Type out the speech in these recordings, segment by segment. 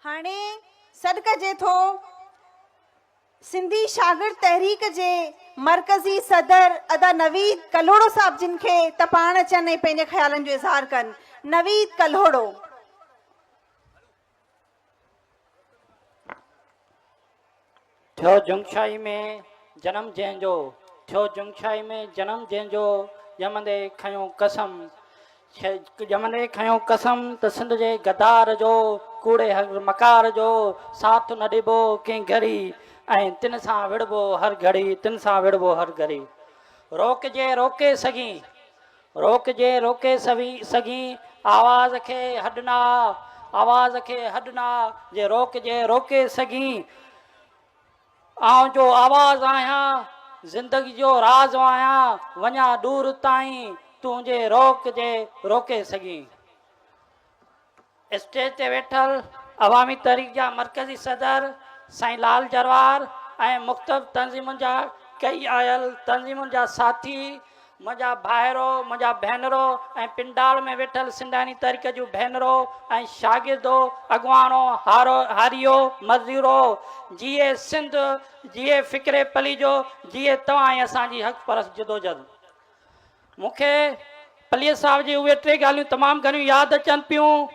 हाणे सॾु कजे थो सिंधी शागिर्द तहरीक जे मरकज़ी सदर अदा नवीद कल्होड़ो साहब जिन खे त पाण अचनि ऐं पंहिंजे ख़्यालनि जो इज़हार कनि। नवीद कल्होड़ो। थियो जुंगशाही में जन्म जंहिंजो, थियो जुंगशाही में जन्म जंहिंजो, ॼमंदे खयों कसम, ॼमंदे खयों कसम त सिंध जे गदार जो, कूड़े हर मकार जो साथ न ॾिबो कंहिं घड़ी, ऐं तिन सां विड़बो हर घड़ी, तिन सां विड़बो हर घड़ी। रोकजे रोके सघी, रोकजे रोके सघी, आवाज़ खे हडना, आवाज़ खे हडना, जे रोकजे रोके सघी। आऊं जो आवाज़ आहियां, ज़िंदगी जो राज़ आहियां, वञा दूर ताईं, तुंहिंजे रोक जे रोके सघी। स्टेज ते वेठल अवामी तहरीक जा मरकज़ी सदर साईं लाल जरवार ऐं मुख़्तलिफ़ तंज़ीमुनि जा कई आयल तंज़ीमुनि जा साथी, मुंहिंजा भाइरो, मुंहिंजा भेनरो ऐं पिंडाल में वेठल सिंधानी तहरीक जूं भेनरो ऐं शागिर्दो, अॻवानो, हारियो, मज़दूरो, जीए सिंध, जीए फ़िक्रे पली जो, जीए तव्हां ऐं असांजी हक़ परस्त जदोजहद। मूंखे पलीअ साहिब जी उहे टे ॻाल्हियूं तमामु घणियूं यादि अचनि पियूं।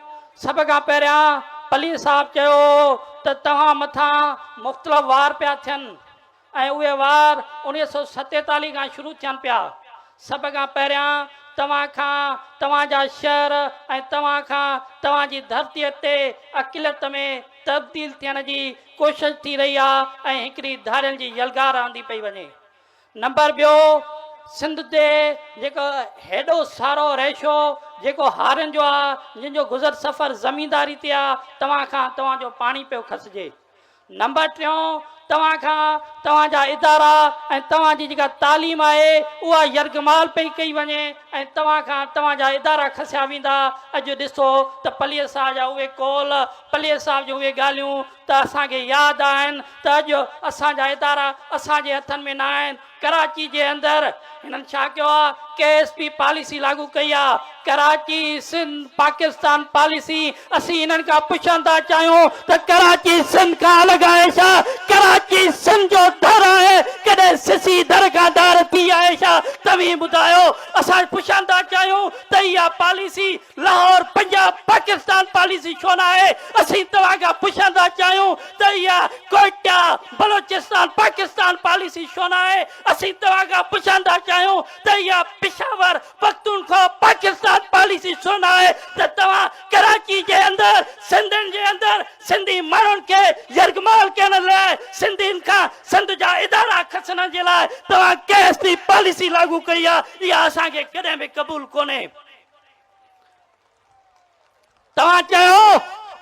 सभ खां पहिरियां पलीअ साहिब चयो त तव्हां मथां मुख़्तलिफ़ वार पिया थियनि ऐं उहे वार 1947 खां शुरू थियनि पिया। सभ खां पहिरियां तव्हां खां, तव्हांजा शहर ऐं तव्हां खां तव्हांजी धरतीअ ते अक़िलत में तब्दील थियण जी कोशिशि थी रही आहे ऐं हिकिड़ी धारियुनि जी यलगार आंदी पई वञे। नंबर ॿियो, सिंध ते जेको हेॾो सारो रेशो जेको हारियुनि जो आहे, जंहिंजो गुज़र सफ़र ज़मींदारी ते आहे, तव्हां खां तव्हांजो पाणी पियो खसिजे। नंबर टियों, तव्हां खां तव्हांजा इदारा ऐं तव्हांजी जेका तालीम आहे उहा यरगमाल पई कई वञे ऐं तव्हां खां तव्हांजा इदारा खसिया वेंदा। अॼु ॾिसो त पलीअ साहिब जा उहे कॉल, पलीअ साहिब जूं उहे ॻाल्हियूं त असांखे यादि आहिनि त अॼु असांजा इदारा असांजे हथनि में न आहिनि। कराची जे अंदरि हिननि छा कयो आहे, KSP पॉलिसी लागू कई आहे, कराची सिंध पाकिस्तान पॉलिसी। असीं हिननि खां पुछण था चाहियूं त कराची सिंध खां अलॻि आहे छा? कराची सिंध जो दर आहे, कॾहिं सिसी दर खां दर थी आहे छा? तव्हीं ॿुधायो। असां पुछण था चाहियूं त इहा पॉलिसी लाहौर पंजाब पाकिस्तान पॉलिसी छो न आहे? असीं तव्हां खां पुछण था चाहियूं त इहा कोयटा बलोचिस्तान पाकिस्तान पॉलिसी छो न आहे? असीं तव्हां खां पुछण था चाहियूं त इहा पिशावर पख्तूनख्वा पाकिस्तान पॉलिसी छो न आहे? त तव्हां कराची जे अंदरि, सिंधनि जे अंदरि सिंधी माण्हुनि खे यरगमाल करण लाइ, सिंधियुनि खां सिंध जा इदारा खसण जे लाइ तव्हां KSP पॉलिसी लागू कई आहे। इहा असांखे कॾहिं बि क़बूल कोन्हे। तव्हां चयो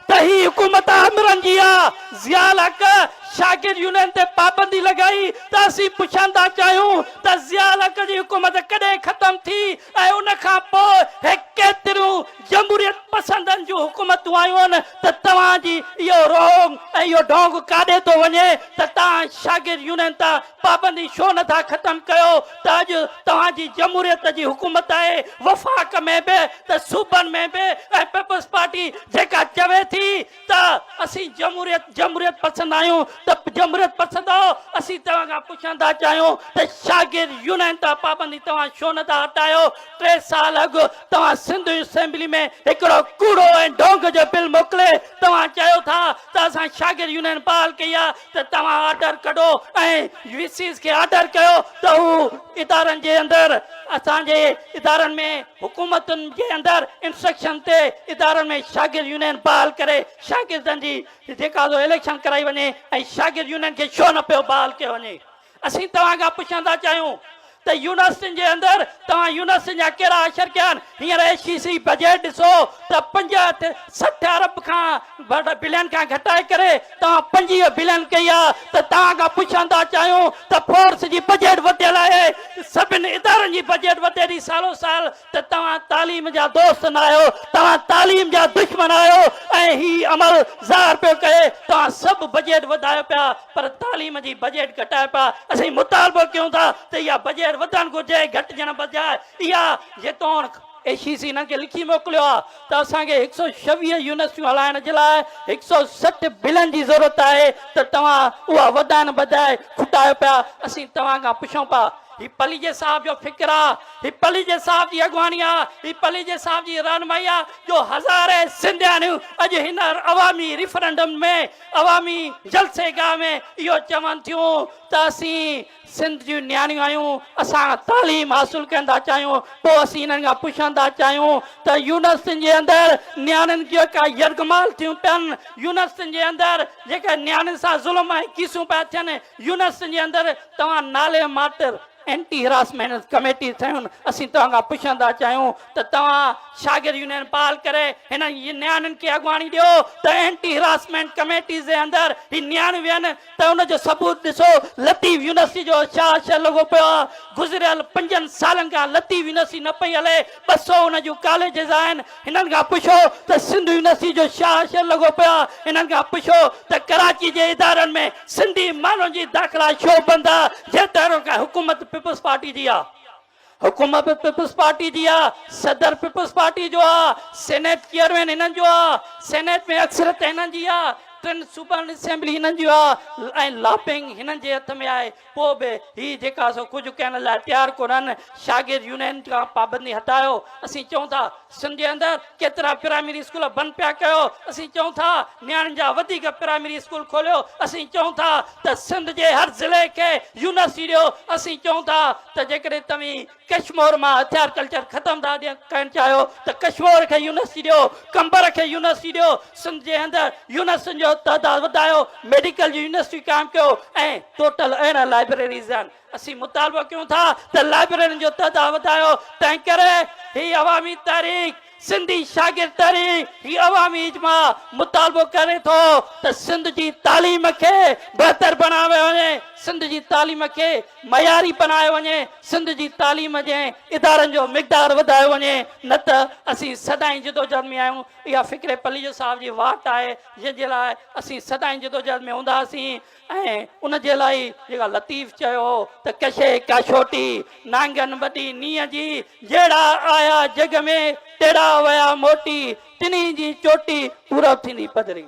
त ही हुकूमत आमिरनि जी आहे, ज़ियाउल हक़ शागिर्द यूनियन ते पाबंदी लॻाई त असीं पुछण था चाहियूं त ज़ियाउल हक़ जी हुकूमत कॾहिं ख़तम थी ऐं उन खां पोइ केतिरियूं जमहूरियत पसंदनि जूं हुकूमतूं आयूं आहिनि त तव्हांजी इहो रोंग ऐं इहो ढोंग काॾे थो वञे त तव्हां शागिर्द यूनियन तां पाबंदी छो नथा ख़तम कयो? त अॼु तव्हांजी जमहूरियत जी हुकूमत आहे, वफ़ाक़ में बि त सूबनि में बि, ऐं पीपल्स पार्टी जेका चवे थी त असीं जमहूरियत पसंदि आहियूं त जमहूरियत पसंद हो। असीं तव्हां खां पुछण था चाहियूं त शागिर्द यूनियन तां पाबंदी तव्हां छो नथा हटायो? 3 साल अॻु तव्हां सिंध असेंबली में हिकिड़ो कूड़ो ऐं ढोंग जो बिल मोकिले तव्हां चयो था त असां शागिर्द यूनियन बहाल कई आहे, त तव्हां ऑर्डर कढो ऐं VCs खे ऑर्डर कयो त हू इदारनि जे अंदरि, असांजे इदारनि में, हुकूमतुनि जे अंदरि इंस्ट्रक्शन ते इदारनि में शागिर्द यूनियन बहाल करे शागिर्दनि जी जेका इलेक्शन कराई वञे ऐं शागिर्द यूनियन खे छो न पियो बहाल कयो वञे? असीं तव्हां खां पुछण था चाहियूं त यूनिवर्सिटियुनि जे अंदरि तव्हां यूनिवर्सिटियुनि जा कहिड़ा अशर कया आहिनि? हींअर HEC बजट ॾिसो त 65 अरब खां बिलियन खां घटाए करे तव्हां 25 बिलियन कई आहे। त तव्हां खां पुछण था चाहियूं त फोर्स जी बजट वधियल आहे, सभिनी इदारनि जी बजट वधे थी सालो साल, त तव्हां तालीम जा दोस्त न आहियो, तव्हां तालीम जा दुश्मन आहियो ऐं ही अमल ज़ाहिर पियो कहे तव्हां सभु बजट वधायो पिया पर तालीम जी बजट घटायो पिया। असीं मुतालबो कयूं था त इहा बजट वधणु घुरिजे, घटिजण बजाए इहा जेतोण ACC हिननि खे लिखी मोकिलियो आहे त असांखे 126 यूनिवर्सिटियूं हलाइण जे लाइ 160 बिलियन जी ज़रूरत आहे त तव्हां उहा वधाए न वधाए खुटायो पिया। असीं तव्हां खां पुछूं पिया ही पलीजे साहब जो फिक्र आहे, ही पलीजे साहब जी अॻुवानी आहे, ही पलीजे साहब जी रहनुमाई आहे जो हज़ारे सिंधियानियूं अॼु हिन अवामी रिफरेंडम में अवामी जलसेगाह में इहो चवनि थियूं त असीं सिंध जूं नियाणियूं आहियूं, असां तालीम हासिल करण था चाहियूं। पोइ असीं हिननि खां पुछण था चाहियूं त यूनिवर्सिटियुनि जे अंदरि नियाणियुनि जेका यरगमाल थियूं पियनि, यूनिवर्सिटियुनि जे अंदरि जेका नियाणियुनि सां ज़ुल्म ऐं कीसूं पिया थियनि, यूनिवर्सिटियुनि जे अंदरि तव्हां नाले मात्र एंटी हिरासमेंट कमेटी ठहियूं। असीं तव्हां खां पुछण था चाहियूं त तव्हां शागिर्द यूनियन पाल करे हिन नियाणियुनि खे अॻुवाणी ॾियो त एंटी हिरासमेंट कमेटीज़ जे अंदरि ही नियाणियूं विहनि त उनजो सबूत ॾिसो। लतीफ़ यूनिवर्सिटी जो छा लॻो पियो आहे, गुज़िरियल 5 सालनि खां लतीफ़ यूनिवर्सिटी न पई हले, 200 उन जूं कॉलेजिस आहिनि। हिननि खां पुछो त सिंध यूनिवर्सिटी जो छा लॻो पियो आहे, हिननि खां पुछो त कराची जे इदारनि में सिंधी माण्हुनि जी दाख़िला छो बंदि आहे, जे तरह खां हुकूमत पीपल्स पार्टी जी आहे, हुकूमत पीपल्स पार्टी जी आहे, सदर पीपल्स पार्टी जो आहे, सेनेट चेयरमैन हिननि जो आहे, सेनेट में अक्सरत हिननि जी आहे, 3 सूबानी असेंबली हिननि जी आहे ऐं लॉबिंग हिननि जे हथ में आहे। पोइ बि ही जेका सो कुझु करण लाइ तयारु कोन्हनि। शागिर्द यूनियन खां पाबंदी हटायो। असीं चऊं था सिंध जे अंदरि केतिरा प्राइमरी स्कूल बंदि पिया कयो, असीं चऊं था नियाणियुनि जा वधीक प्राइमरी स्कूल खोलियो, असीं चऊं था त सिंध जे हर ज़िले खे यूनिवर्सिटी ॾियो। असीं चऊं था त जेकॾहिं तव्हीं कश्मीर मां हथियार कल्चर ख़तमु था करणु चाहियो त कश्मीर खे यूनिवर्सिटी ॾियो, कंबर खे यूनिवर्सिटी ॾियो। सिंध जे अंदरि यूनिवर्सिटियुनि जो तइदाद वधायो, मेडिकल जी यूनिवर्सिटी क़ाइमु कयो ऐं टोटल अहिड़ा लाइब्रेरीज़ आहिनि। असीं मुतालबो कयूं था त लाइब्रेरियुनि जो तइदाद वधायो। तंहिं करे ही अवामी तहरीक, सिंधी शागिर्द तहरीक, ही अवामी इजमा मुतालबो करे थो त सिंध जी तालीम खे बहितर बनायो वञे, सिंध जी तालीम खे मयारी बनायो वञे, सिंध जी तालीम जे इदारनि जो मिक़दार वधायो वञे। न त असीं सदाईं जिदोजहद में आहियूं। इहा फ़िक्र पलीजे साहब जी वाट आहे जंहिंजे लाइ असीं सदाईं जिदोजहद में हूंदासीं। ऐं उन जे लाइ जेका लतीफ़ चयो त कशे काशोटी नांगन वॾी नीअ जी, जहिड़ा आया जग में तेड़ा वया मोटी, तिनी जी चोटी पूरा थींदी पधरी।